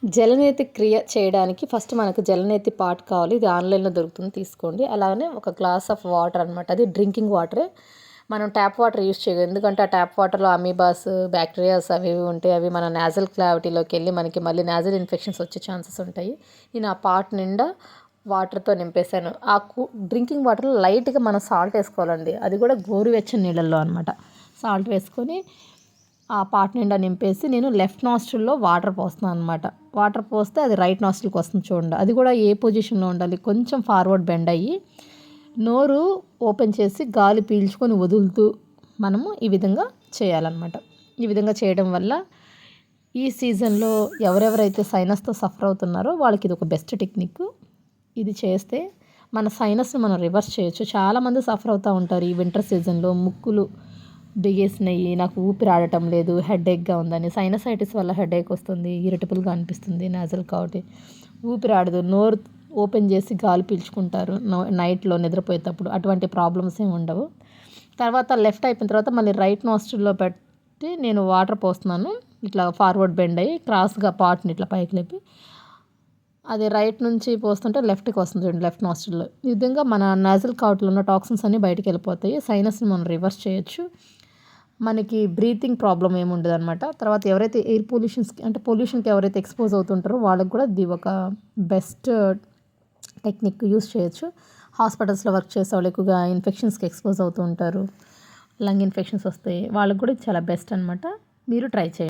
జలనేతి క్రియ చేయడానికి ఫస్ట్ మనకు జలనేతి పాట్ కావాలి. ఇది ఆన్లైన్లో దొరుకుతుంది, తీసుకోండి. అలానే ఒక గ్లాస్ ఆఫ్ వాటర్ అనమాట, అది డ్రింకింగ్ వాటరే. మనం ట్యాప్ వాటర్ యూస్ చేయదు, ఎందుకంటే ఆ ట్యాప్ వాటర్లో అమీబాస్, బ్యాక్టీరియాస్ అవి ఇవి ఉంటాయి. అవి మన నాజల్ క్లావిటీలోకి వెళ్ళి మనకి మళ్ళీ నాజల్ ఇన్ఫెక్షన్స్ వచ్చే ఛాన్సెస్ ఉంటాయి. నేను ఆ పాట్ నిండా వాటర్తో నింపేశాను. ఆ డ్రింకింగ్ వాటర్లో లైట్గా మనం సాల్ట్ వేసుకోవాలండి, అది కూడా గోరువెచ్చని నీళ్ళల్లో అనమాట. సాల్ట్ వేసుకొని ఆ పాట్ నిండా నింపేసి నేను లెఫ్ట్ నాస్ట్రిల్లో వాటర్ పోస్తున్నాను అనమాట. వాటర్ పోస్తే అది రైట్ నాస్ట్రిల్కి వస్తుంది చూడండి. అది కూడా ఏ పొజిషన్లో ఉండాలి, కొంచెం ఫార్వర్డ్ బెండ్ అయ్యి నోరు ఓపెన్ చేసి గాలి పీల్చుకొని వదులుతూ మనము ఈ విధంగా చేయాలన్నమాట. ఈ విధంగా చేయడం వల్ల ఈ సీజన్లో ఎవరెవరైతే సైనస్తో సఫర్ అవుతున్నారో వాళ్ళకి ఇది ఒక బెస్ట్ టెక్నిక్. ఇది చేస్తే మన సైనస్ని మనం రివర్స్ చేయొచ్చు. చాలామంది సఫర్ అవుతూ ఉంటారు ఈ వింటర్ సీజన్లో. ముక్కులు బిగేసినాయి, నాకు ఊపిరి ఆడటం లేదు, హెడేక్గా ఉందని. సైనసైటిస్ వల్ల హెడేక్ వస్తుంది, ఇరిటబుల్గా అనిపిస్తుంది నాజల్ కాబట్టి ఊపిరి ఆడదు. నోరు ఓపెన్ చేసి గాలి పీల్చుకుంటారు నైట్లో నిద్రపోయేటప్పుడు. అటువంటి ప్రాబ్లమ్స్ ఏమి ఉండవు. తర్వాత లెఫ్ట్ అయిపోయిన తర్వాత మళ్ళీ రైట్ నాస్ట్రిల్లో పెట్టి నేను వాటర్ పోస్తున్నాను. ఇట్లా ఫార్వర్డ్ బెండ్ అయ్యి క్రాస్గా పాట్ని ఇట్లా పైకి లేపి అది రైట్ నుంచి పోస్తుంటే లెఫ్ట్కి వస్తుంది చూడండి, లెఫ్ట్ నాస్ట్రిల్లో. ఈ విధంగా మన నాజల్ కౌట్లో ఉన్న టాక్సిన్స్ అన్నీ బయటికి వెళ్ళిపోతాయి. సైనస్ని మనం రివర్స్ చేయొచ్చు. మనకి బ్రీతింగ్ ప్రాబ్లం ఏమి ఉండదు అనమాట. తర్వాత ఎవరైతే ఎయిర్ పొల్యూషన్స్కి అంటే పొల్యూషన్కి ఎవరైతే ఎక్స్పోజ్ అవుతుంటారో వాళ్ళకి కూడా ఇది ఒక బెస్ట్ టెక్నిక్ యూస్ చేయొచ్చు. హాస్పిటల్స్లో వర్క్ చేసే వాళ్ళు ఎక్కువగా ఇన్ఫెక్షన్స్కి ఎక్స్పోజ్ అవుతూ ఉంటారు, లంగ్ ఇన్ఫెక్షన్స్ వస్తాయి, వాళ్ళకి కూడా చాలా బెస్ట్ అనమాట. మీరు ట్రై చేయండి.